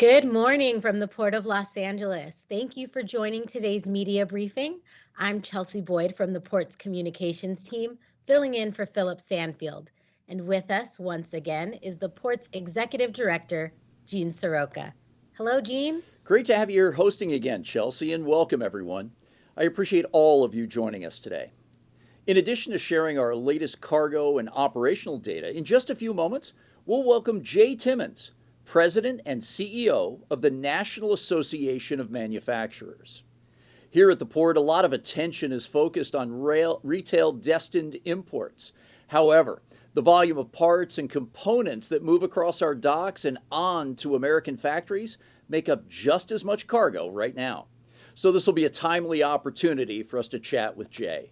Good morning from the Port of Los Angeles. Thank you for joining today's media briefing. I'm Chelsea Boyd from the Port's communications team, filling in for Philip Sanfield. And with us once again is the Port's executive director, Jean Seroka. Hello, Jean. Great to have you here hosting again, Chelsea, and welcome everyone. I appreciate all of you joining us today. In addition to sharing our latest cargo and operational data, in just a few moments, we'll welcome Jay Timmons, President and CEO of the National Association of Manufacturers. Here at the Port, a lot of attention is focused on retail destined imports. However, the volume of parts and components that move across our docks and on to American factories make up just as much cargo right now. So this will be a timely opportunity for us to chat with Jay.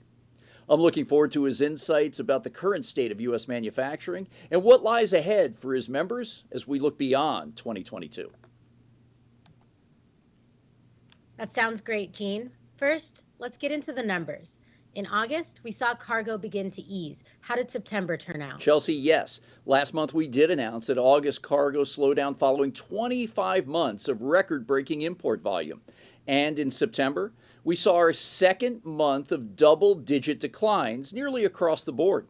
I'm looking forward to his insights about the current state of U.S. manufacturing and what lies ahead for his members as we look beyond 2022. That sounds great, Jean. First, let's get into the numbers. In August, we saw cargo begin to ease. How did September turn out? Chelsea, yes. Last month we did announce that August cargo slowed down following 25 months of record-breaking import volume. And in September, we saw our second month of double-digit declines nearly across the board.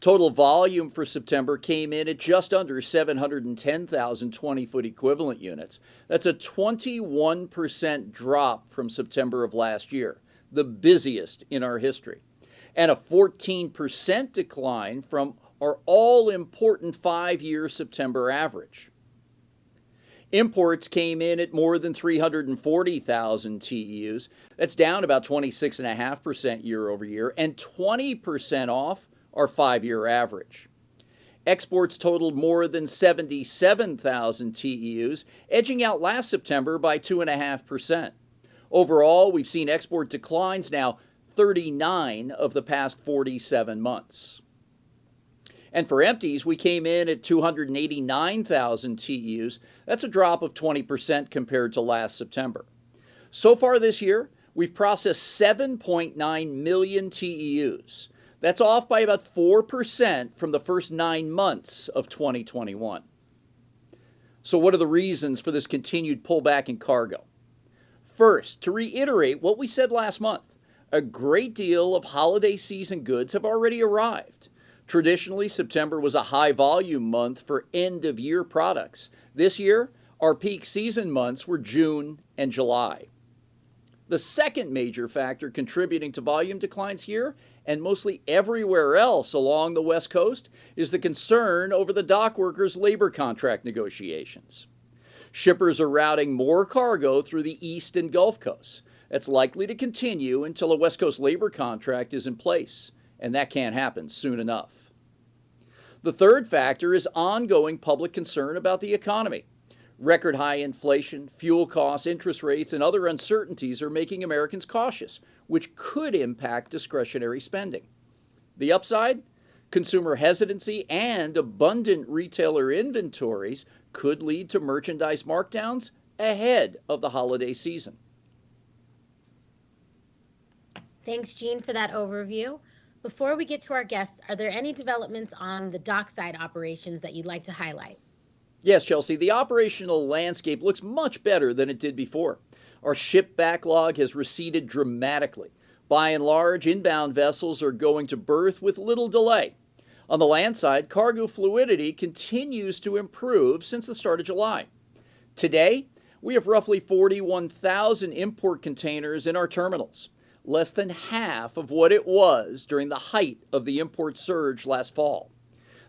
Total volume for September came in at just under 710,000 20-foot equivalent units. That's a 21% drop from September of last year, the busiest in our history, and a 14% decline from our all-important 5-year September average. Imports came in at more than 340,000 TEUs. That's down about 26.5% year over year and 20% off our 5-year average. Exports totaled more than 77,000 TEUs, edging out last September by 2.5%. Overall, we've seen export declines now 39 of the past 47 months. And for empties, we came in at 289,000 TEUs. That's a drop of 20% compared to last September. So far this year, we've processed 7.9 million TEUs. That's off by about 4% from the first 9 months of 2021. So what are the reasons for this continued pullback in cargo? First, to reiterate what we said last month, a great deal of holiday season goods have already arrived. Traditionally, September was a high-volume month for end-of-year products. This year, our peak season months were June and July. The second major factor contributing to volume declines here, and mostly everywhere else along the West Coast, is the concern over the dock workers' labor contract negotiations. Shippers are routing more cargo through the East and Gulf Coasts. That's likely to continue until a West Coast labor contract is in place, and that can't happen soon enough. The third factor is ongoing public concern about the economy. Record high inflation, fuel costs, interest rates, and other uncertainties are making Americans cautious, which could impact discretionary spending. The upside? Consumer hesitancy and abundant retailer inventories could lead to merchandise markdowns ahead of the holiday season. Thanks, Jean, for that overview. Before we get to our guests, are there any developments on the Dockside operations that you'd like to highlight? Yes, Chelsea, the operational landscape looks much better than it did before. Our ship backlog has receded dramatically. By and large, inbound vessels are going to berth with little delay. On the land side, cargo fluidity continues to improve since the start of July. Today, we have roughly 41,000 import containers in our terminals, less than half of what it was during the height of the import surge last fall.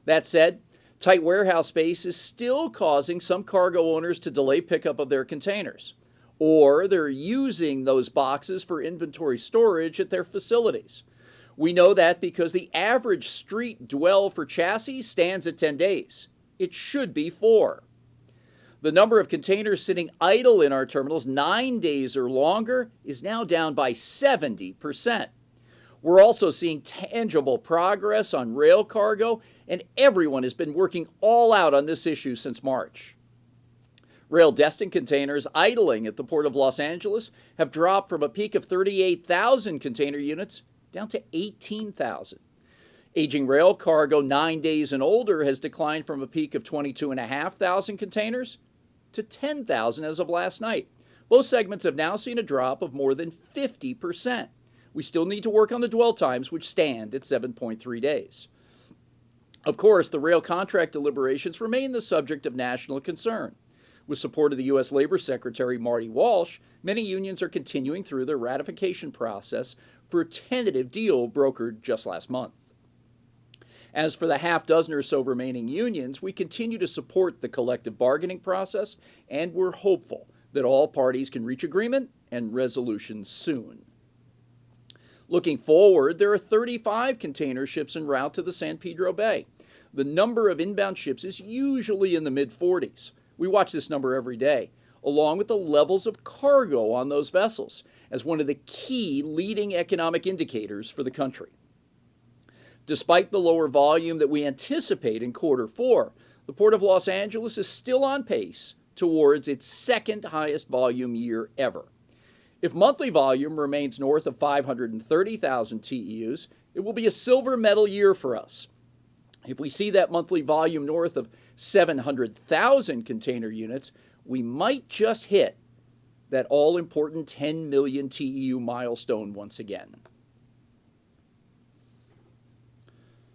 That said, tight warehouse space is still causing some cargo owners to delay pickup of their containers, or they're using those boxes for inventory storage at their facilities. We know that because the average street dwell for chassis stands at 10 days. It should be 4. The number of containers sitting idle in our terminals 9 days or longer is now down by 70%. We're also seeing tangible progress on rail cargo, and everyone has been working all out on this issue since March. Rail destined containers idling at the Port of Los Angeles have dropped from a peak of 38,000 container units down to 18,000. Aging rail cargo 9 days and older has declined from a peak of 22,500 containers to 10,000 as of last night. Both segments have now seen a drop of more than 50%. We still need to work on the dwell times, which stand at 7.3 days. Of course, the rail contract deliberations remain the subject of national concern. With support of the U.S. Labor Secretary Marty Walsh, many unions are continuing through their ratification process for a tentative deal brokered just last month. As for the half dozen or so remaining unions, we continue to support the collective bargaining process, and we're hopeful that all parties can reach agreement and resolution soon. Looking forward, there are 35 container ships en route to the San Pedro Bay. The number of inbound ships is usually in the mid-40s. We watch this number every day, along with the levels of cargo on those vessels, as one of the key leading economic indicators for the country. Despite the lower volume that we anticipate in quarter four, the Port of Los Angeles is still on pace towards its second highest volume year ever. If monthly volume remains north of 530,000 TEUs, it will be a silver medal year for us. If we see that monthly volume north of 700,000 container units, we might just hit that all-important 10 million TEU milestone once again.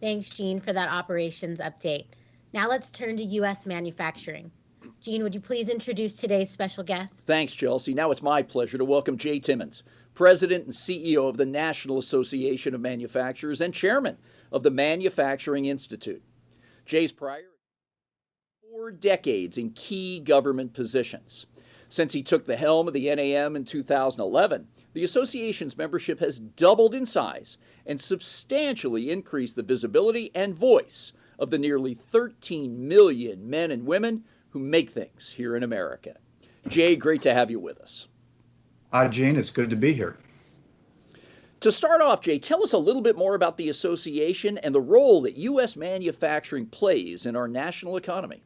Thanks, Gene, for that operations update. Now let's turn to U.S. manufacturing. Gene, would you please introduce today's special guest? Thanks, Chelsea. Now it's my pleasure to welcome Jay Timmons, President and CEO of the National Association of Manufacturers and Chairman of the Manufacturing Institute. Jay's prior 4 decades in key government positions. Since he took the helm of the NAM in 2011, the association's membership has doubled in size and substantially increased the visibility and voice of the nearly 13 million men and women who make things here in America. Jay, great to have you with us. Hi, Gene. It's good to be here. To start off, Jay, tell us a little bit more about the association and the role that U.S. manufacturing plays in our national economy.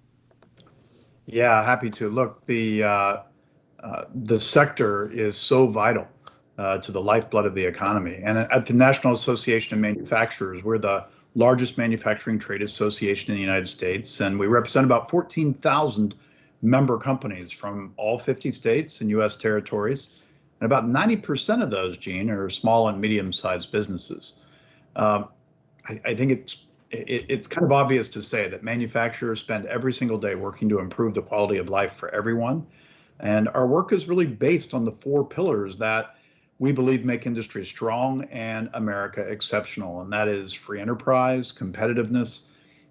Yeah, happy to. Look, the sector is so vital to the lifeblood of the economy. And at the National Association of Manufacturers, we're the largest manufacturing trade association in the United States, and we represent about 14,000 member companies from all 50 states and U.S. territories. And about 90% of those, Gene, are small and medium-sized businesses. I think it's kind of obvious to say that manufacturers spend every single day working to improve the quality of life for everyone. And our work is really based on the 4 pillars that we believe make industry strong and America exceptional. And that is free enterprise, competitiveness,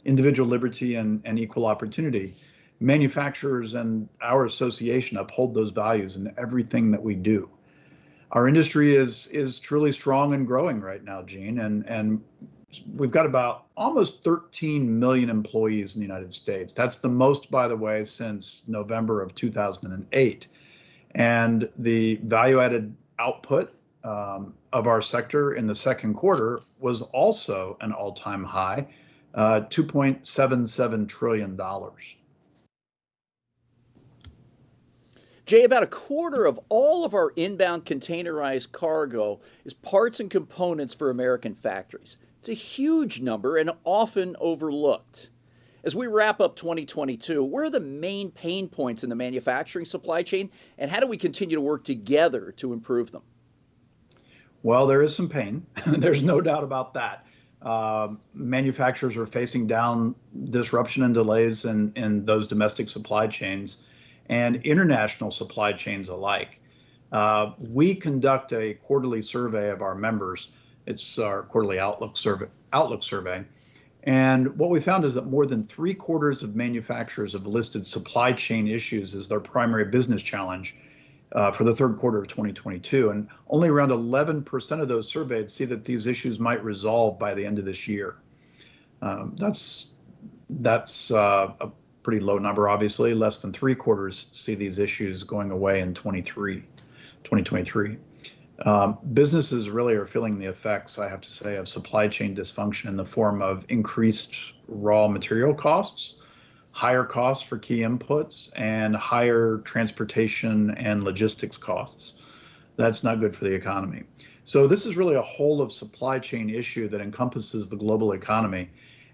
individual liberty, and equal opportunity. Manufacturers and our association uphold those values in everything that we do. Our industry is truly strong and growing right now, Gene, and we've got about almost 13 million employees in the United States. That's the most, by the way, since November of 2008. And the value-added output of our sector in the second quarter was also an all-time high, $2.77 trillion. Jay, about a quarter of all of our inbound containerized cargo is parts and components for American factories. It's a huge number and often overlooked. As we wrap up 2022, where are the main pain points in the manufacturing supply chain, and how do we continue to work together to improve them? Well, there is some pain. There's no doubt about that. Manufacturers are facing down disruption and delays in those domestic supply chains and international supply chains alike. We conduct a quarterly survey of our members. It's our quarterly Outlook survey. And what we found is that more than 3/4 of manufacturers have listed supply chain issues as their primary business challenge for the third quarter of 2022. And only around 11% of those surveyed see that these issues might resolve by the end of this year. That's a pretty low number, obviously. Less than 3/4 see these issues going away in 2023. Businesses really are feeling the effects, I have to say, of supply chain dysfunction in the form of increased raw material costs, higher costs for key inputs, and higher transportation and logistics costs. That's not good for the economy. So this is really a whole of supply chain issue that encompasses the global economy.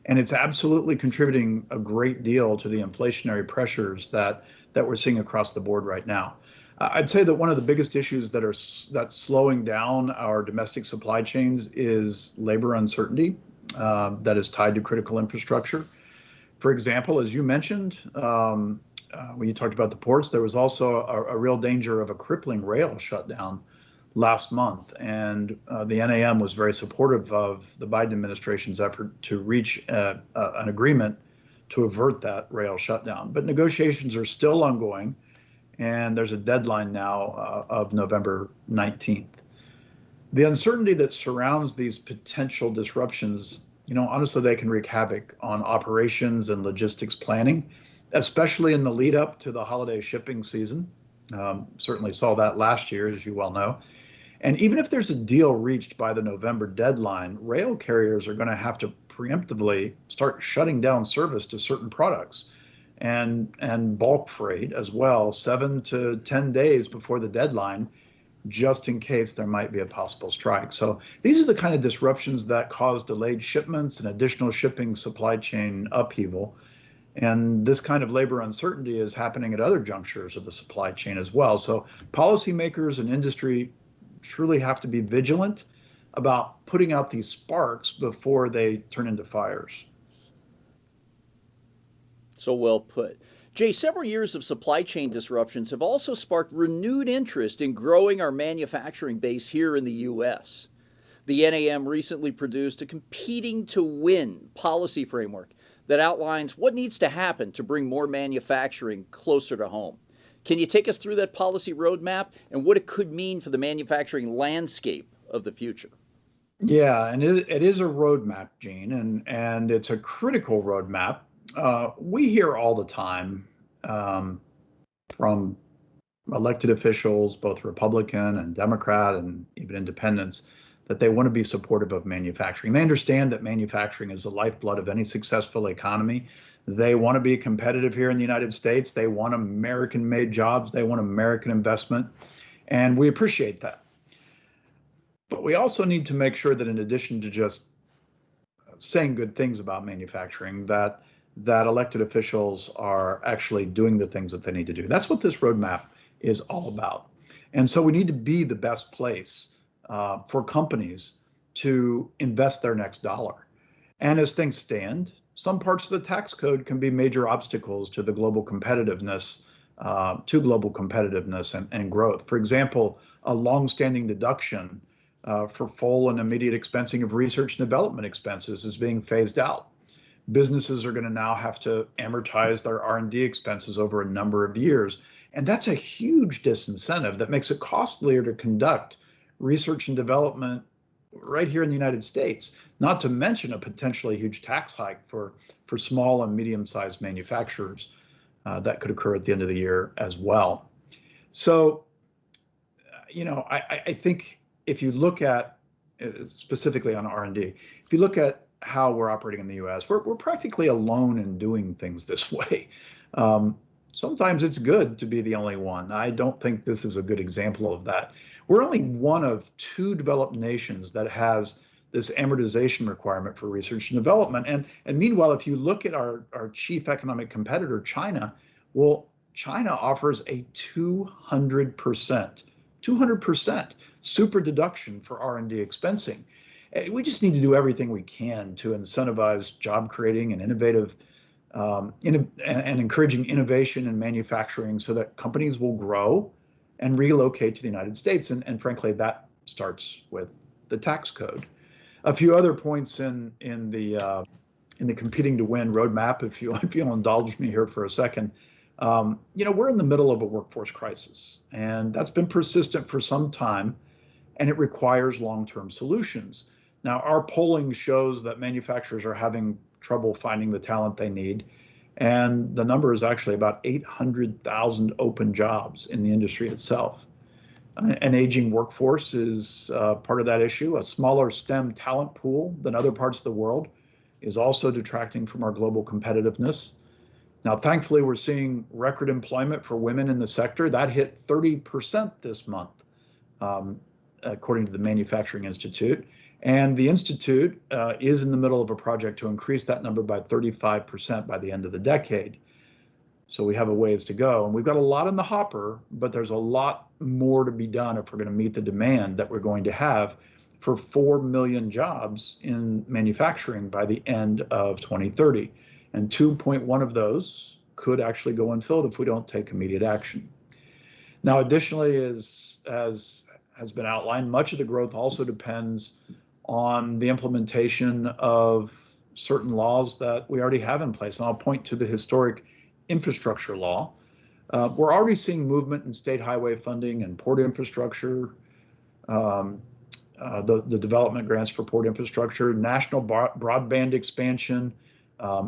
And it's absolutely contributing a great deal to the inflationary pressures that we're seeing across the board right now. I'd say that one of the biggest issues that's slowing down our domestic supply chains is labor uncertainty that is tied to critical infrastructure. For example, as you mentioned, when you talked about the ports, there was also a real danger of a crippling rail shutdown last month. And the NAM was very supportive of the Biden administration's effort to reach an agreement to avert that rail shutdown. But negotiations are still ongoing, and there's a deadline now of November 19th. The uncertainty that surrounds these potential disruptions, honestly, they can wreak havoc on operations and logistics planning, especially in the lead up to the holiday shipping season. Certainly saw that last year, as you well know. And even if there's a deal reached by the November deadline, rail carriers are going to have to preemptively start shutting down service to certain products and bulk freight as well, 7 to 10 days before the deadline, just in case there might be a possible strike. So these are the kind of disruptions that cause delayed shipments and additional shipping supply chain upheaval. And this kind of labor uncertainty is happening at other junctures of the supply chain as well. So policymakers and industry truly have to be vigilant about putting out these sparks before they turn into fires. So well put. Jay, several years of supply chain disruptions have also sparked renewed interest in growing our manufacturing base here in the U.S. The NAM recently produced a competing to win policy framework that outlines what needs to happen to bring more manufacturing closer to home. Can you take us through that policy roadmap and what it could mean for the manufacturing landscape of the future? Yeah, and it is a roadmap, Gene, and it's a critical roadmap. We hear all the time from elected officials, both Republican and Democrat and even independents, that they want to be supportive of manufacturing. They understand that manufacturing is the lifeblood of any successful economy. They want to be competitive here in the United States. They want American-made jobs. They want American investment. And we appreciate that. But we also need to make sure that in addition to just saying good things about manufacturing, that elected officials are actually doing the things that they need to do. That's what this roadmap is all about. And so we need to be the best place for companies to invest their next dollar. And as things stand, some parts of the tax code can be major obstacles to the global competitiveness, and growth. For example, a longstanding deduction for full and immediate expensing of research and development expenses is being phased out. Businesses are going to now have to amortize their R&D expenses over a number of years. And that's a huge disincentive that makes it costlier to conduct research and development right here in the United States, not to mention a potentially huge tax hike for small and medium-sized manufacturers that could occur at the end of the year as well. So, I think if you look at, specifically on R&D, if you look at how we're operating in the US, we're practically alone in doing things this way. Sometimes it's good to be the only one. I don't think this is a good example of that. We're only one of 2 developed nations that has this amortization requirement for research and development. And meanwhile, if you look at our chief economic competitor, China, well, China offers a 200% super deduction for R&D expensing. We just need to do everything we can to incentivize job creating and innovative and encouraging innovation and manufacturing so that companies will grow and relocate to the United States. And frankly, that starts with the tax code. A few other points in the competing to win roadmap, if you'll indulge me here for a second. We're in the middle of a workforce crisis, and that's been persistent for some time, and it requires long-term solutions. Now, our polling shows that manufacturers are having trouble finding the talent they need, and the number is actually about 800,000 open jobs in the industry itself. An aging workforce is part of that issue. A smaller STEM talent pool than other parts of the world is also detracting from our global competitiveness. Now, thankfully, we're seeing record employment for women in the sector. That hit 30% this month, according to the Manufacturing Institute. And the Institute is in the middle of a project to increase that number by 35% by the end of the decade. So we have a ways to go. And we've got a lot in the hopper, but there's a lot more to be done if we're going to meet the demand that we're going to have for 4 million jobs in manufacturing by the end of 2030. And 2.1 of those could actually go unfilled if we don't take immediate action. Now, additionally, as has been outlined, much of the growth also depends on the implementation of certain laws that we already have in place. And I'll point to the historic infrastructure law. We're already seeing movement in state highway funding and port infrastructure, the development grants for port infrastructure, national broadband expansion,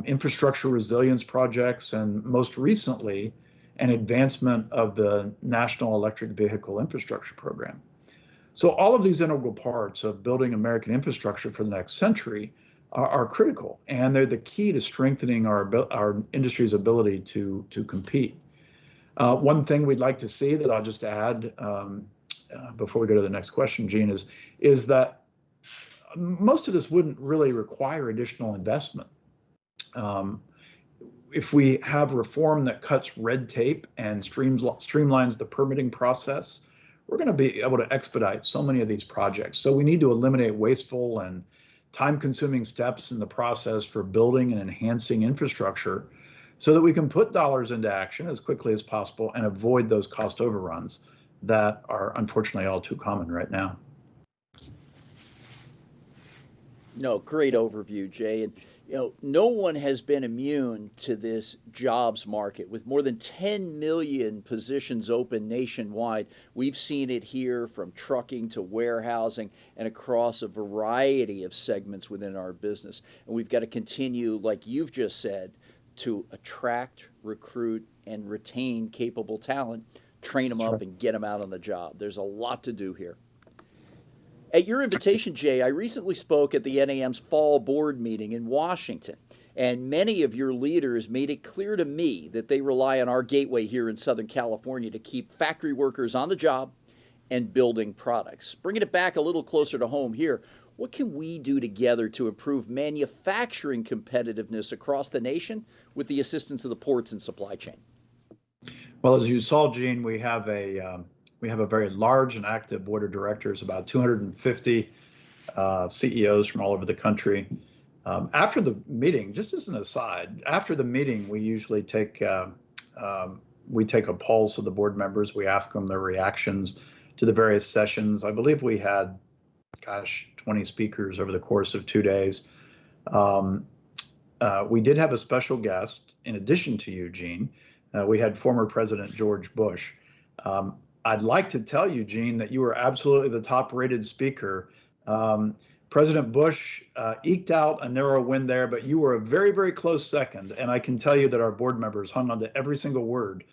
infrastructure resilience projects, and most recently, an advancement of the National Electric Vehicle Infrastructure Program. So all of these integral parts of building American infrastructure for the next century are critical, and they're the key to strengthening our industry's ability to compete. One thing we'd like to see that I'll just add before we go to the next question, Gene, is that most of this wouldn't really require additional investment. If we have reform that cuts red tape and streamlines the permitting process, we're going to be able to expedite so many of these projects. So we need to eliminate wasteful and time-consuming steps in the process for building and enhancing infrastructure so that we can put dollars into action as quickly as possible and avoid those cost overruns that are unfortunately all too common right now. No, great overview, Jay. And no one has been immune to this jobs market. With more than 10 million positions open nationwide, we've seen it here from trucking to warehousing and across a variety of segments within our business. And we've got to continue, like you've just said, to attract, recruit, and retain capable talent, train them up, and get them out on the job. There's a lot to do here. At your invitation, Jay, I recently spoke at the NAM's fall board meeting in Washington, and many of your leaders made it clear to me that they rely on our gateway here in Southern California to keep factory workers on the job and building products. Bringing it back a little closer to home here, what can we do together to improve manufacturing competitiveness across the nation with the assistance of the ports and supply chain? Well, as you saw, Gene, we have a very large and active board of directors, about 250 CEOs from all over the country. After the meeting, just as an aside, after the meeting, we usually take a pulse of the board members. We ask them their reactions to the various sessions. I believe we had, 20 speakers over the course of 2 days. We did have a special guest, in addition to you, Gene. We had former President George Bush. I'd like to tell you, Gene, that you were absolutely the top-rated speaker. President Bush eked out a narrow win there, but you were a very, very close second. And I can tell you that our board members hung on to every single word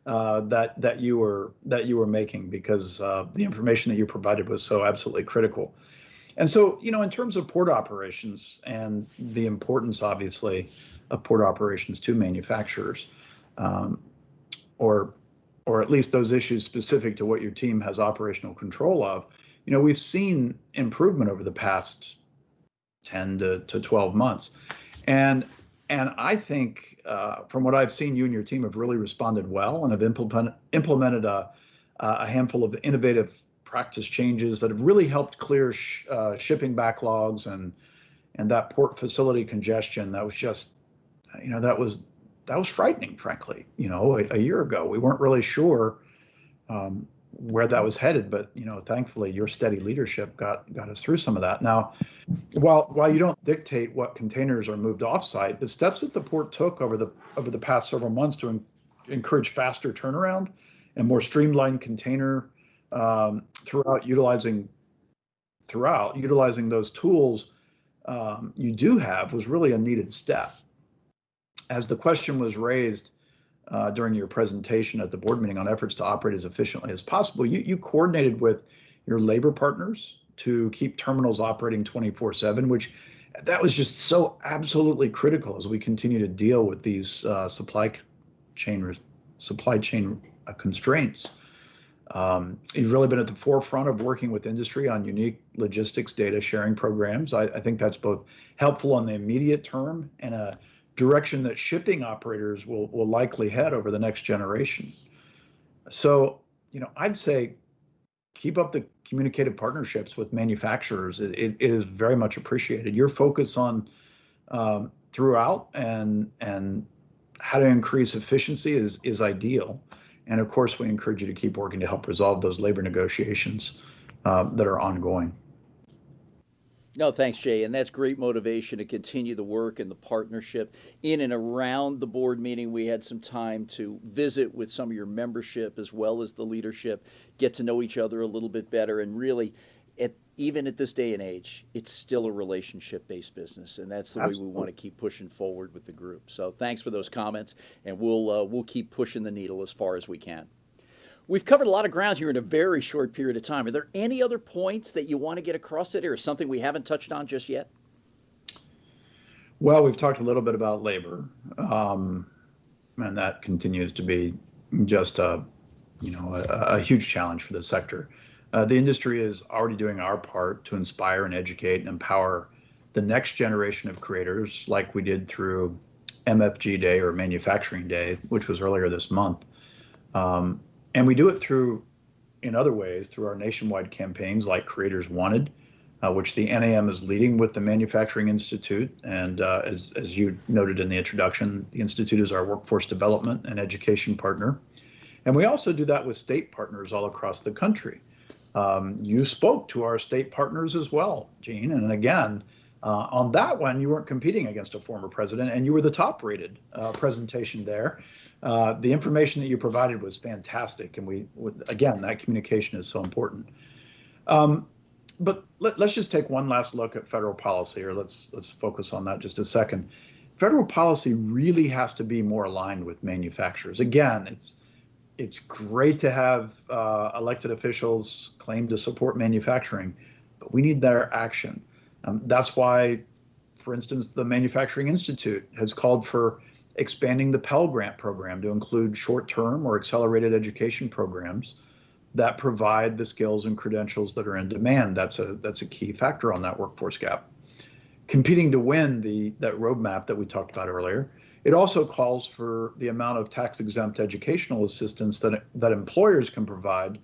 that you were making, because the information that you provided was so absolutely critical. And so, in terms of port operations and the importance, obviously, of port operations to manufacturers, or at least those issues specific to what your team has operational control of, we've seen improvement over the past 10 to 12 months. And I think from what I've seen, you and your team have really responded well and have implemented a handful of innovative practice changes that have really helped clear shipping backlogs and that port facility congestion. That was just, that was frightening, frankly. A year ago, we weren't really sure where that was headed, but thankfully your steady leadership got us through some of that. Now, while you don't dictate what containers are moved offsite, the steps that the port took over the past several months to encourage faster turnaround and more streamlined container throughout utilizing those tools you do have was really a needed step. As the question was raised during your presentation at the board meeting on efforts to operate as efficiently as possible, you coordinated with your labor partners to keep terminals operating 24/7, which that was just so absolutely critical as we continue to deal with these supply chain constraints. You've really been at the forefront of working with industry on unique logistics data sharing programs. I think that's both helpful in the immediate term and a direction that shipping operators will likely head over the next generation. So, I'd say keep up the communicative partnerships with manufacturers. It is very much appreciated. Your focus on throughout and how to increase efficiency is ideal. And of course, we encourage you to keep working to help resolve those labor negotiations that are ongoing. No, thanks, Jay. And that's great motivation to continue the work and the partnership. In and around the board meeting, we had some time to visit with some of your membership as well as the leadership, get to know each other a little bit better. And really, even at this day and age, it's still a relationship-based business. And that's the way we want to keep pushing forward with the group. So thanks for those comments. And we'll keep pushing the needle as far as we can. We've covered a lot of ground here in a very short period of time. Are there any other points that you want to get across today or something we haven't touched on just yet? Well, we've talked a little bit about labor, and that continues to be just a huge challenge for the sector. The industry is already doing our part to inspire and educate and empower the next generation of creators, like we did through MFG Day or Manufacturing Day, which was earlier this month. And we do it in other ways, through our nationwide campaigns like Creators Wanted, which the NAM is leading with the Manufacturing Institute. And as you noted in the introduction, the Institute is our workforce development and education partner. And we also do that with state partners all across the country. You spoke to our state partners as well, Gene. And again, on that one, you weren't competing against a former president, and you were the top-rated presentation there. The information that you provided was fantastic, and again, that communication is so important. But let's just take one last look at federal policy, or let's focus on that just a second. Federal policy really has to be more aligned with manufacturers. Again, it's great to have elected officials claim to support manufacturing, but we need their action. That's why, for instance, the Manufacturing Institute has called for expanding the Pell Grant program to include short-term or accelerated education programs that provide the skills and credentials that are in demand. That's a key factor on that workforce gap. Competing to win that roadmap that we talked about earlier, it also calls for the amount of tax-exempt educational assistance that employers can provide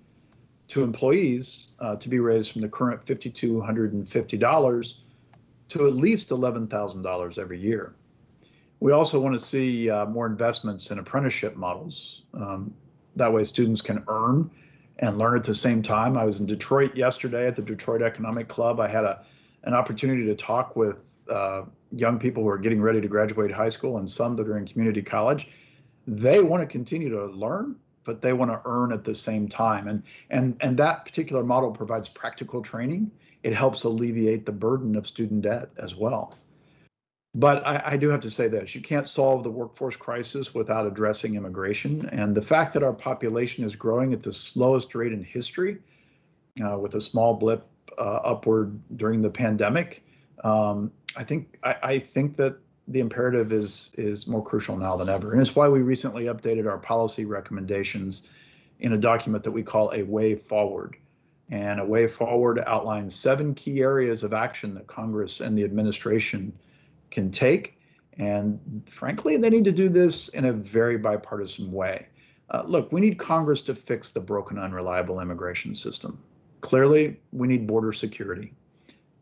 to employees to be raised from the current $5,250 to at least $11,000 every year. We also want to see more investments in apprenticeship models. That way students can earn and learn at the same time. I was in Detroit yesterday at the Detroit Economic Club. I had an opportunity to talk with young people who are getting ready to graduate high school and some that are in community college. They want to continue to learn, but they want to earn at the same time. And that particular model provides practical training. It helps alleviate the burden of student debt as well. But I do have to say this, you can't solve the workforce crisis without addressing immigration. And the fact that our population is growing at the slowest rate in history, with a small blip upward during the pandemic, I think that the imperative is more crucial now than ever. And it's why we recently updated our policy recommendations in a document that we call A Way Forward. And A Way Forward outlines 7 key areas of action that Congress and the administration can take. And frankly, they need to do this in a very bipartisan way. Look, we need Congress to fix the broken, unreliable immigration system. Clearly, we need border security.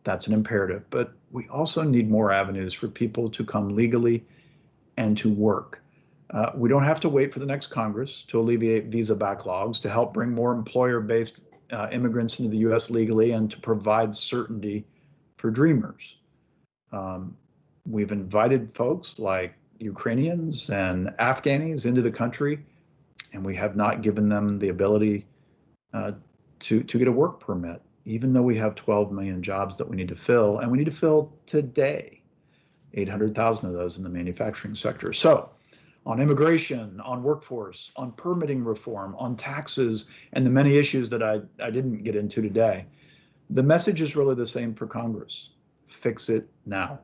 That's an imperative. But we also need more avenues for people to come legally and to work. We don't have to wait for the next Congress to alleviate visa backlogs, to help bring more employer-based immigrants into the U.S. legally, and to provide certainty for dreamers. We've invited folks like Ukrainians and Afghanis into the country, and we have not given them the ability to get a work permit, even though we have 12 million jobs that we need to fill, and we need to fill today, 800,000 of those in the manufacturing sector. So on immigration, on workforce, on permitting reform, on taxes, and the many issues that I didn't get into today, the message is really the same for Congress. Fix it now.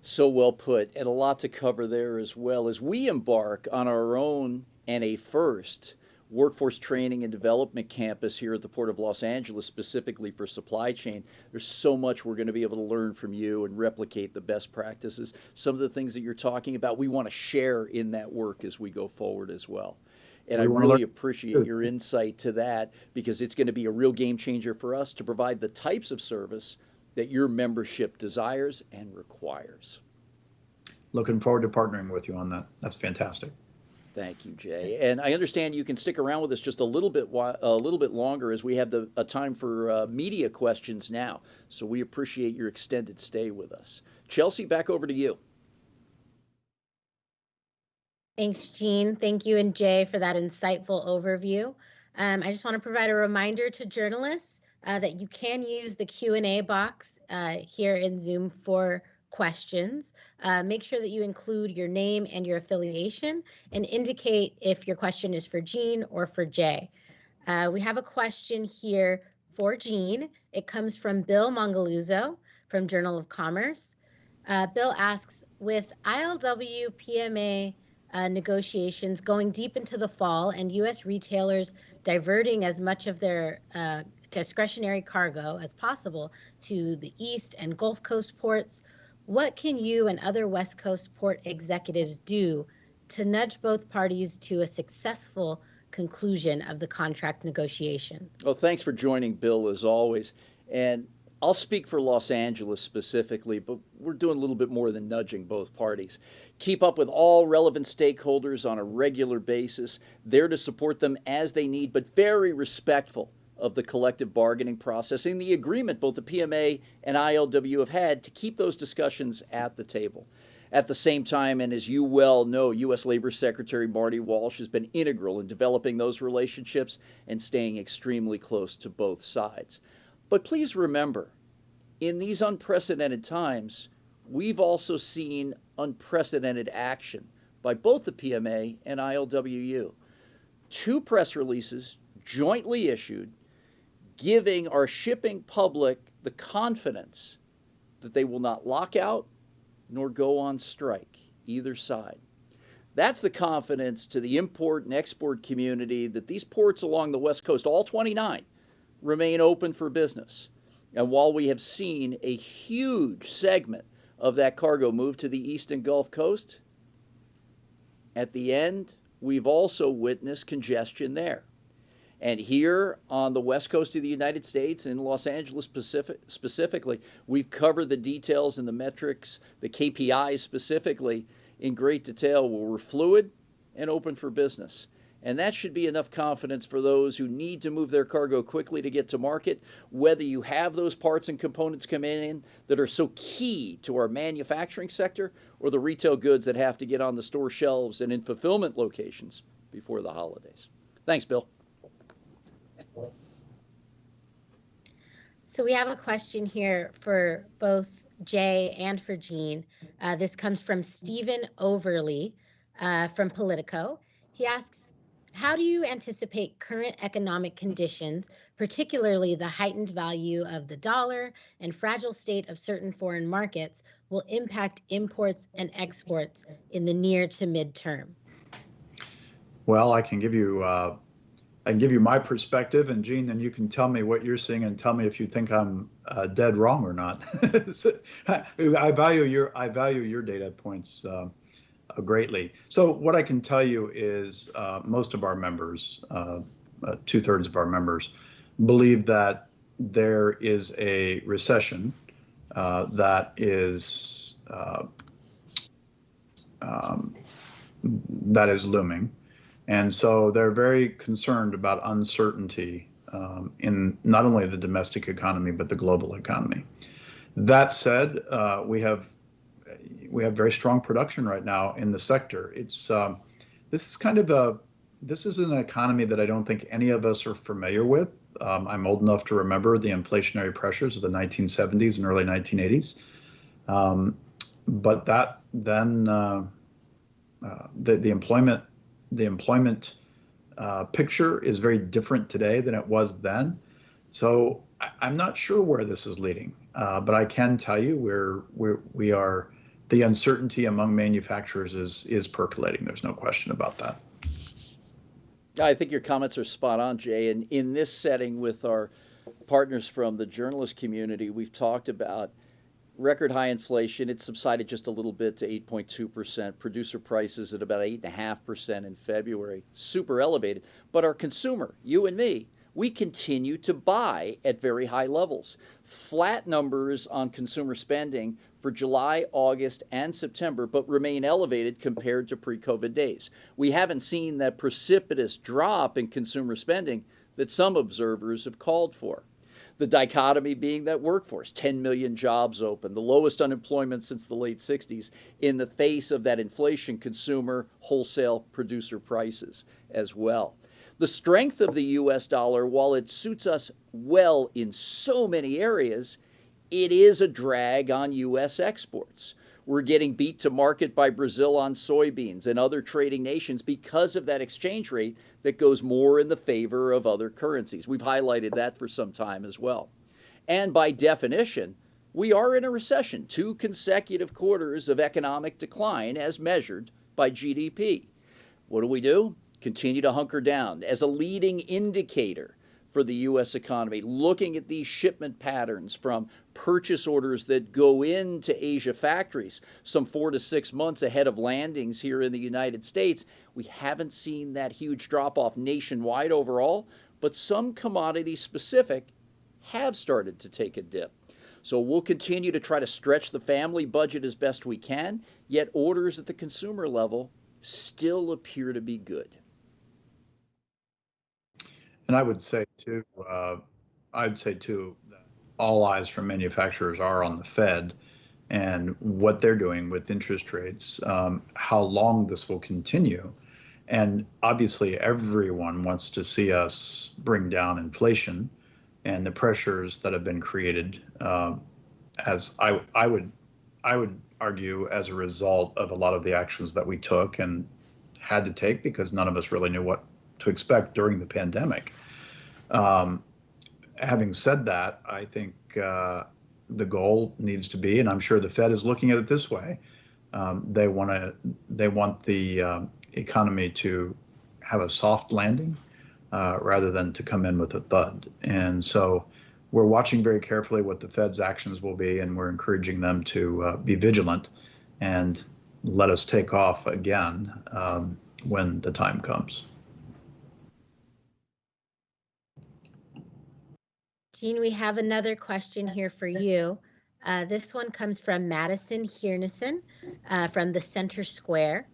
So well put, and a lot to cover there as well as we embark on our own and a first workforce training and development campus here at the Port of Los Angeles, specifically for supply chain. There's so much we're going to be able to learn from you and replicate the best practices. Some of the things that you're talking about, we want to share in that work as we go forward as well. And I really appreciate your insight to that, because it's going to be a real game changer for us to provide the types of service that your membership desires and requires. Looking forward to partnering with you on that. That's fantastic. Thank you, Jay. And I understand you can stick around with us just a little bit longer, as we have a time for media questions now. So we appreciate your extended stay with us. Chelsea, back over to you. Thanks, Gene. Thank you and Jay for that insightful overview. I just want to provide a reminder to journalists that you can use the Q&A box here in Zoom for questions. Make sure that you include your name and your affiliation and indicate if your question is for Gene or for Jay. We have a question here for Gene. It comes from Bill Mongaluzzo from Journal of Commerce. Bill asks, with ILW PMA negotiations going deep into the fall and U.S. retailers diverting as much of their discretionary cargo as possible to the East and Gulf Coast ports, what can you and other West Coast port executives do to nudge both parties to a successful conclusion of the contract negotiations? Well, thanks for joining, Bill, as always. And I'll speak for Los Angeles specifically, but we're doing a little bit more than nudging both parties. Keep up with all relevant stakeholders on a regular basis, there to support them as they need, but very respectful of the collective bargaining process and the agreement both the PMA and ILW have had to keep those discussions at the table. At the same time, and as you well know, U.S. Labor Secretary Marty Walsh has been integral in developing those relationships and staying extremely close to both sides. But please remember, in these unprecedented times, we've also seen unprecedented action by both the PMA and ILWU. 2 press releases jointly issued, giving our shipping public the confidence that they will not lock out nor go on strike, either side. That's the confidence to the import and export community that these ports along the West Coast, all 29, remain open for business. And while we have seen a huge segment of that cargo move to the East and Gulf Coast, at the end, we've also witnessed congestion there. And here on the West Coast of the United States, in Los Angeles specifically, we've covered the details and the metrics, the KPIs specifically, in great detail, where we're fluid and open for business. And that should be enough confidence for those who need to move their cargo quickly to get to market, whether you have those parts and components come in that are so key to our manufacturing sector, or the retail goods that have to get on the store shelves and in fulfillment locations before the holidays. Thanks, Bill. So we have a question here for both Jay and for Gene. This comes from Stephen Overly from Politico. He asks, how do you anticipate current economic conditions, particularly the heightened value of the dollar and fragile state of certain foreign markets, will impact imports and exports in the near to midterm? Well, I can give you my perspective, and Gene, then you can tell me what you're seeing and tell me if you think I'm dead wrong or not. I value your data points greatly. So what I can tell you is most of our members, 2/3 of our members, believe that there is a recession that is looming. And so they're very concerned about uncertainty in not only the domestic economy, but the global economy. That said, we have very strong production right now in the sector. This is an economy that I don't think any of us are familiar with. I'm old enough to remember the inflationary pressures of the 1970s and early 1980s. But that then the employment picture is very different today than it was then. So I'm not sure where this is leading, but I can tell you we are. The uncertainty among manufacturers is percolating. There's no question about that. I think your comments are spot on, Jay. And in this setting with our partners from the journalist community, we've talked about record high inflation. It subsided just a little bit to 8.2%. Producer prices at about 8.5% in February. Super elevated. But our consumer, you and me, we continue to buy at very high levels. Flat numbers on consumer spending for July, August, and September, but remain elevated compared to pre-COVID days. We haven't seen that precipitous drop in consumer spending that some observers have called for. The dichotomy being that workforce, 10 million jobs open, the lowest unemployment since the late 60s, in the face of that inflation, consumer, wholesale, producer prices as well. The strength of the US dollar, while it suits us well in so many areas, it is a drag on US exports. We're getting beat to market by Brazil on soybeans and other trading nations because of that exchange rate that goes more in the favor of other currencies. We've highlighted that for some time as well. And by definition, we are in a recession, 2 consecutive quarters of economic decline as measured by GDP. What do? Continue to hunker down as a leading indicator for the U.S. economy, looking at these shipment patterns from purchase orders that go into Asia factories some 4 to 6 months ahead of landings here in the United States. We haven't seen that huge drop-off nationwide overall, but some commodity specific have started to take a dip. So we'll continue to try to stretch the family budget as best we can, yet orders at the consumer level still appear to be good. And I would say too, that all eyes from manufacturers are on the Fed and what they're doing with interest rates, how long this will continue. And obviously everyone wants to see us bring down inflation and the pressures that have been created, as I would argue, as a result of a lot of the actions that we took and had to take because none of us really knew what to expect during the pandemic. Having said that, I think the goal needs to be, and I'm sure the Fed is looking at it this way, they want the economy to have a soft landing rather than to come in with a thud. And so we're watching very carefully what the Fed's actions will be, and we're encouraging them to be vigilant and let us take off again when the time comes. Jean, we have another question here for you. This one comes from Madison Hierneson from the Center Square.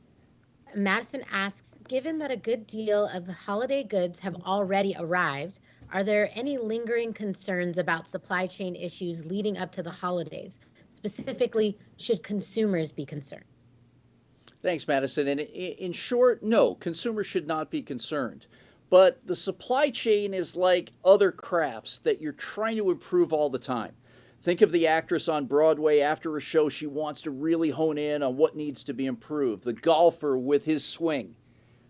Madison asks, given that a good deal of holiday goods have already arrived, are there any lingering concerns about supply chain issues leading up to the holidays? Specifically, should consumers be concerned? Thanks, Madison. And in short, no, consumers should not be concerned. But the supply chain is like other crafts that you're trying to improve all the time. Think of the actress on Broadway after a show, she wants to really hone in on what needs to be improved. The golfer with his swing.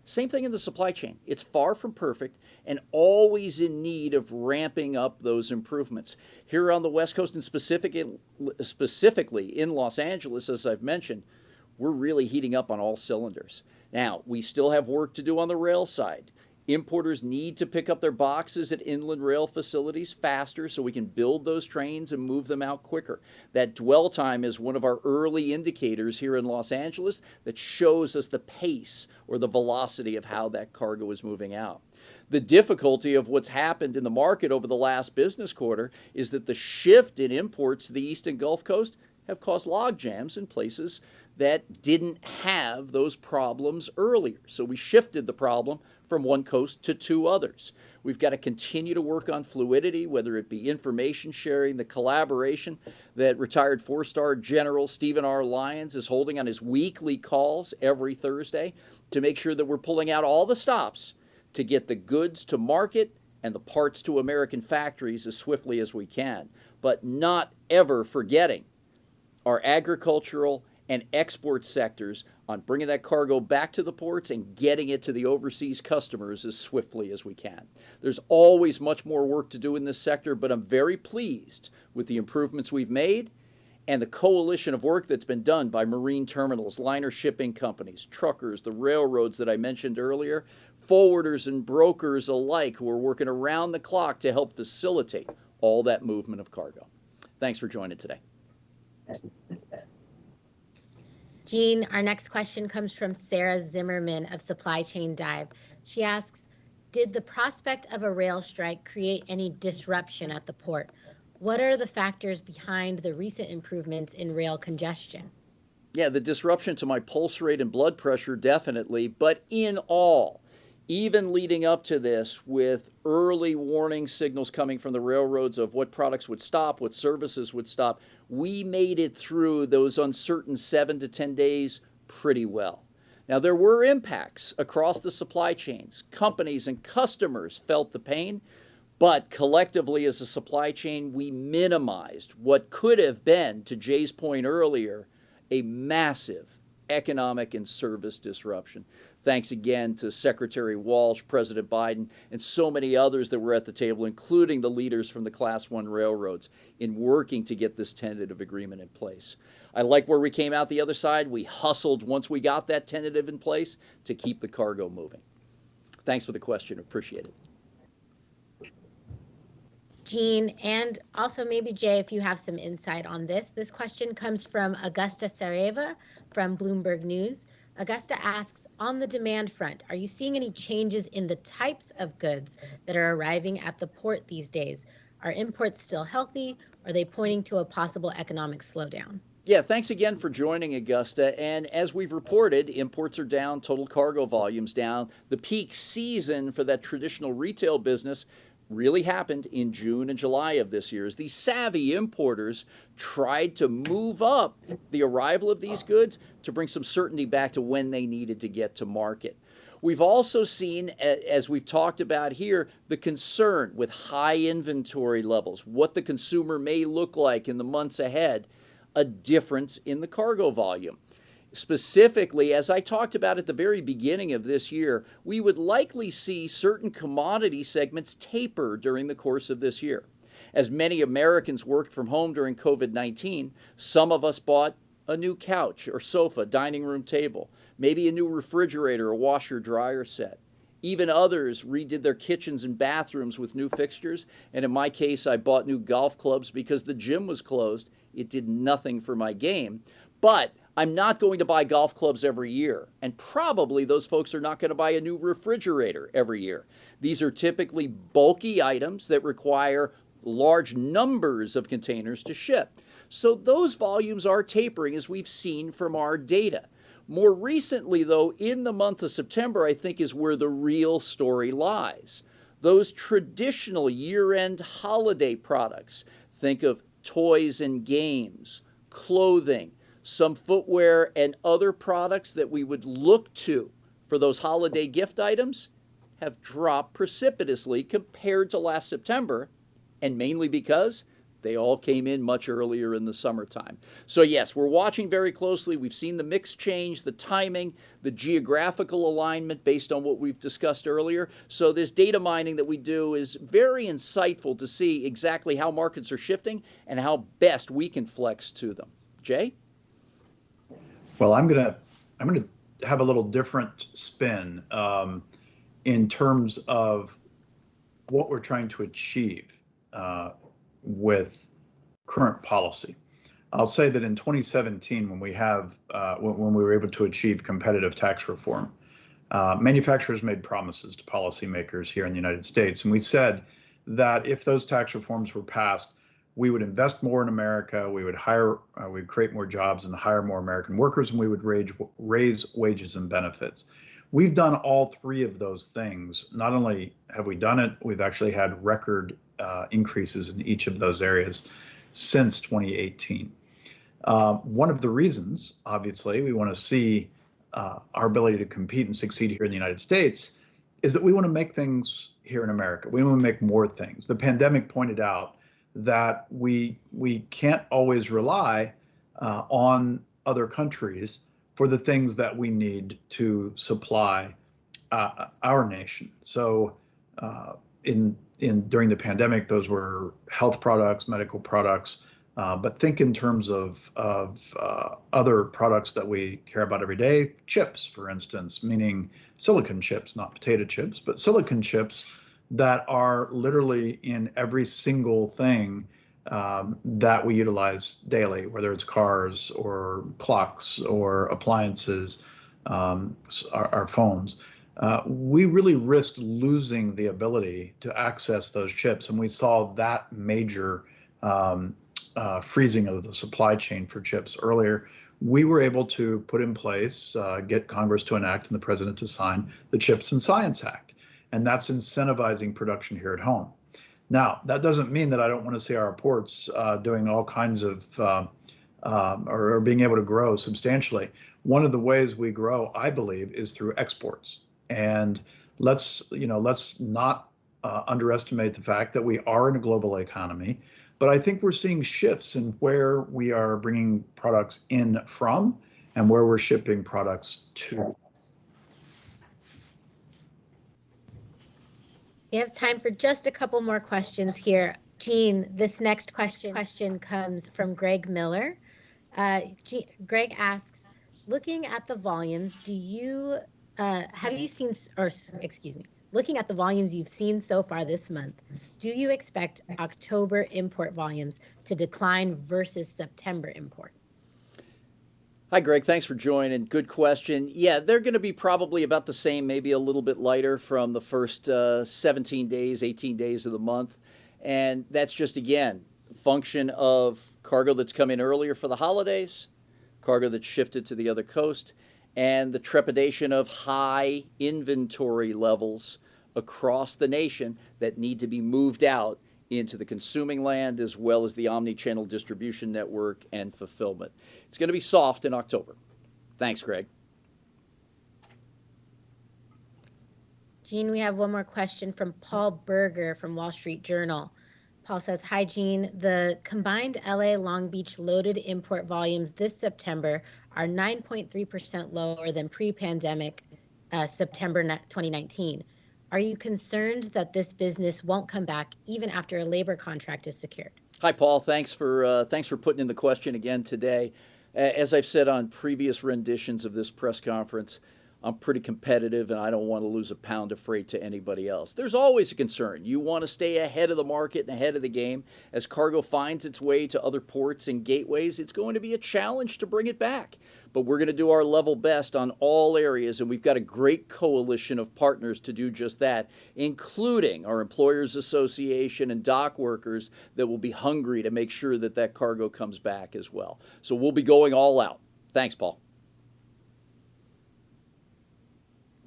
Same thing in the supply chain. It's far from perfect and always in need of ramping up those improvements. Here on the West Coast and specifically in Los Angeles, as I've mentioned, we're really heating up on all cylinders. Now, we still have work to do on the rail side. Importers need to pick up their boxes at inland rail facilities faster so we can build those trains and move them out quicker. That dwell time is one of our early indicators here in Los Angeles that shows us the pace or the velocity of how that cargo is moving out. The difficulty of what's happened in the market over the last business quarter is that the shift in imports to the East and Gulf Coast have caused log jams in places that didn't have those problems earlier. So we shifted the problem from one coast to 2 others. We've got to continue to work on fluidity, whether it be information sharing, the collaboration that retired 4-star General Stephen R. Lyons is holding on his weekly calls every Thursday to make sure that we're pulling out all the stops to get the goods to market and the parts to American factories as swiftly as we can, but not ever forgetting our agricultural and export sectors on bringing that cargo back to the ports and getting it to the overseas customers as swiftly as we can. There's always much more work to do in this sector, but I'm very pleased with the improvements we've made and the coalition of work that's been done by marine terminals, liner shipping companies, truckers, the railroads that I mentioned earlier, forwarders and brokers alike who are working around the clock to help facilitate all that movement of cargo. Thanks for joining today. Gene, our next question comes from Sarah Zimmerman of Supply Chain Dive. She asks, did the prospect of a rail strike create any disruption at the port? What are the factors behind the recent improvements in rail congestion? Yeah, the disruption to my pulse rate and blood pressure, definitely. But in all, even leading up to this, with early warning signals coming from the railroads of what products would stop, what services would stop, we made it through those uncertain 7 to 10 days pretty well. Now, there were impacts across the supply chains. Companies and customers felt the pain, but collectively as a supply chain, we minimized what could have been, to Jay's point earlier, a massive economic and service disruption. Thanks again to Secretary Walsh, President Biden, and so many others that were at the table, including the leaders from the Class 1 railroads, in working to get this tentative agreement in place. I like where we came out the other side. We hustled once we got that tentative in place to keep the cargo moving. Thanks for the question. Appreciate it. Gene, and also maybe Jay, if you have some insight on this. This question comes from Augusta Sareva from Bloomberg News. Augusta asks, on the demand front, are you seeing any changes in the types of goods that are arriving at the port these days? Are imports still healthy? Are they pointing to a possible economic slowdown? Yeah, thanks again for joining, Augusta. And as we've reported, imports are down, total cargo volumes down. The peak season for that traditional retail business really happened in June and July of this year, as these savvy importers tried to move up the arrival of these goods to bring some certainty back to when they needed to get to market. We've also seen, as we've talked about here, the concern with high inventory levels, what the consumer may look like in the months ahead, a difference in the cargo volume. Specifically, as I talked about at the very beginning of this year, we would likely see certain commodity segments taper during the course of this year. As many Americans worked from home during COVID-19, some of us bought a new couch or sofa, dining room table, maybe a new refrigerator or washer dryer set. Even others redid their kitchens and bathrooms with new fixtures, and in my case, I bought new golf clubs because the gym was closed. It did nothing for my game, but I'm not going to buy golf clubs every year, and probably those folks are not going to buy a new refrigerator every year. These are typically bulky items that require large numbers of containers to ship. So those volumes are tapering, as we've seen from our data. More recently, though, in the month of September, I think is where the real story lies. Those traditional year-end holiday products, think of toys and games, clothing, some footwear, and other products that we would look to for those holiday gift items, have dropped precipitously compared to last September, and mainly because they all came in much earlier in the summertime. So yes, we're watching very closely. We've seen the mix change, the timing, the geographical alignment based on what we've discussed earlier. So this data mining that we do is very insightful to see exactly how markets are shifting and how best we can flex to them. Jay? Well, I'm gonna have a little different spin in terms of what we're trying to achieve with current policy. I'll say that in 2017, when we were able to achieve competitive tax reform, manufacturers made promises to policymakers here in the United States, and we said that if those tax reforms were passed, we would invest more in America, we would we'd create more jobs and hire more American workers, and we would raise wages and benefits. We've done all three of those things. Not only have we done it, we've actually had record increases in each of those areas since 2018. One of the reasons, obviously, we want to see our ability to compete and succeed here in the United States is that we want to make things here in America. We want to make more things. The pandemic pointed out that we can't always rely on other countries for the things that we need to supply our nation. So during the pandemic, those were health products, medical products, But think in terms of other products that we care about every day, chips, for instance, meaning silicon chips, not potato chips, but silicon chips that are literally in every single thing that we utilize daily, whether it's cars or clocks or appliances, our phones. We really risked losing the ability to access those chips, and we saw that major freezing of the supply chain for chips earlier. We were able to put in place, get Congress to enact and the president to sign the CHIPS and Science Act, and that's incentivizing production here at home. Now, that doesn't mean that I don't want to see our ports doing all kinds of, or being able to grow substantially. One of the ways we grow, I believe, is through exports. And let's not underestimate the fact that we are in a global economy, but I think we're seeing shifts in where we are bringing products in from and where we're shipping products to. We have time for just a couple more questions here. Jean, this next question comes from Greg Miller. Greg asks, looking at the volumes, looking at the volumes you've seen so far this month, do you expect October import volumes to decline versus September imports? Hi, Greg. Thanks for joining. Good question. Yeah, they're going to be probably about the same, maybe a little bit lighter from the first 17 days, 18 days of the month. And that's just, again, function of cargo that's come in earlier for the holidays, cargo that's shifted to the other coast, and the trepidation of high inventory levels across the nation that need to be moved out into the consuming land as well as the omni-channel distribution network and fulfillment. It's going to be soft in October. Thanks, Greg. Jean, we have one more question from Paul Berger from Wall Street Journal. Paul says, hi, Jean. The combined LA Long Beach loaded import volumes this September are 9.3% lower than pre-pandemic September 2019. Are you concerned that this business won't come back even after a labor contract is secured? Hi, Paul. Thanks for putting in the question again today. As I've said on previous renditions of this press conference, I'm pretty competitive and I don't want to lose a pound of freight to anybody else. There's always a concern. You want to stay ahead of the market and ahead of the game. As cargo finds its way to other ports and gateways, it's going to be a challenge to bring it back. But we're going to do our level best on all areas, and we've got a great coalition of partners to do just that, including our Employers Association and dock workers that will be hungry to make sure that that cargo comes back as well. So we'll be going all out. Thanks, Paul.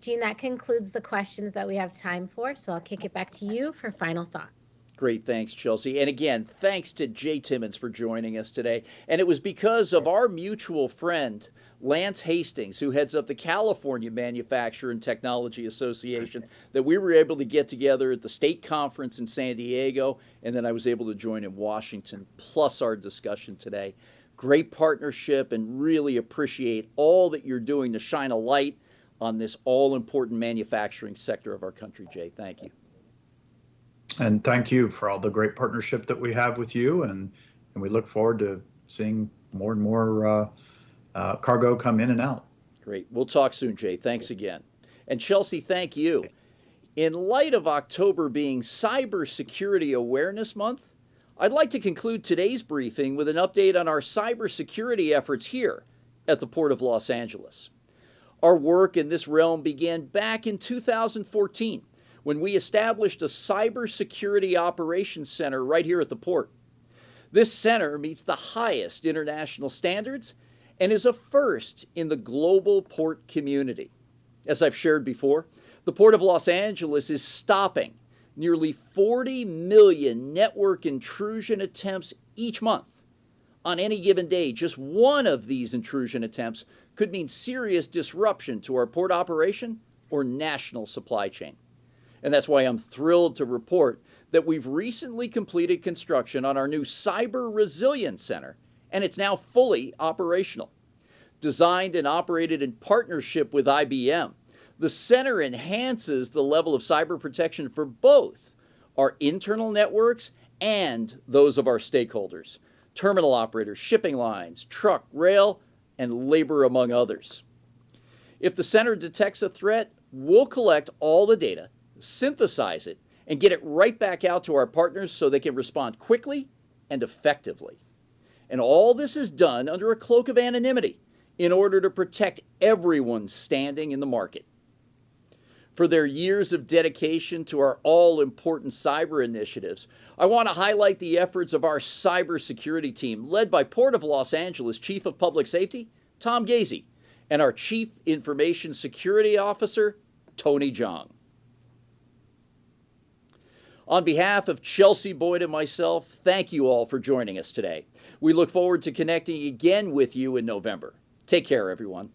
Jean, that concludes the questions that we have time for, so I'll kick it back to you for final thoughts. Great, thanks, Chelsea. And again, thanks to Jay Timmons for joining us today. And it was because of our mutual friend, Lance Hastings, who heads up the California Manufacturer and Technology Association, that we were able to get together at the state conference in San Diego, and then I was able to join in Washington, plus our discussion today. Great partnership, and really appreciate all that you're doing to shine a light on this all-important manufacturing sector of our country, Jay. Thank you. And thank you for all the great partnership that we have with you, and we look forward to seeing more and more cargo come in and out. Great. We'll talk soon, Jay. Thanks again. And Chelsea, thank you. In light of October being Cybersecurity Awareness Month, I'd like to conclude today's briefing with an update on our cybersecurity efforts here at the Port of Los Angeles. Our work in this realm began back in 2014 when we established a Cybersecurity Operations Center right here at the port. This center meets the highest international standards and is a first in the global port community. As I've shared before, the Port of Los Angeles is stopping nearly 40 million network intrusion attempts each month. On any given day, just one of these intrusion attempts could mean serious disruption to our port operation or national supply chain. And that's why I'm thrilled to report that we've recently completed construction on our new Cyber Resilience Center, and it's now fully operational. Designed and operated in partnership with IBM, the center enhances the level of cyber protection for both our internal networks and those of our stakeholders. terminal operators, shipping lines, truck, rail, and labor, among others. If the center detects a threat, we'll collect all the data, synthesize it, and get it right back out to our partners so they can respond quickly and effectively. And all this is done under a cloak of anonymity in order to protect everyone's standing in the market. For their years of dedication to our all-important cyber initiatives, I want to highlight the efforts of our cybersecurity team, led by Port of Los Angeles Chief of Public Safety, Tom Gazy, and our Chief Information Security Officer, Tony Jong. On behalf of Chelsea Boyd and myself, thank you all for joining us today. We look forward to connecting again with you in November. Take care, everyone.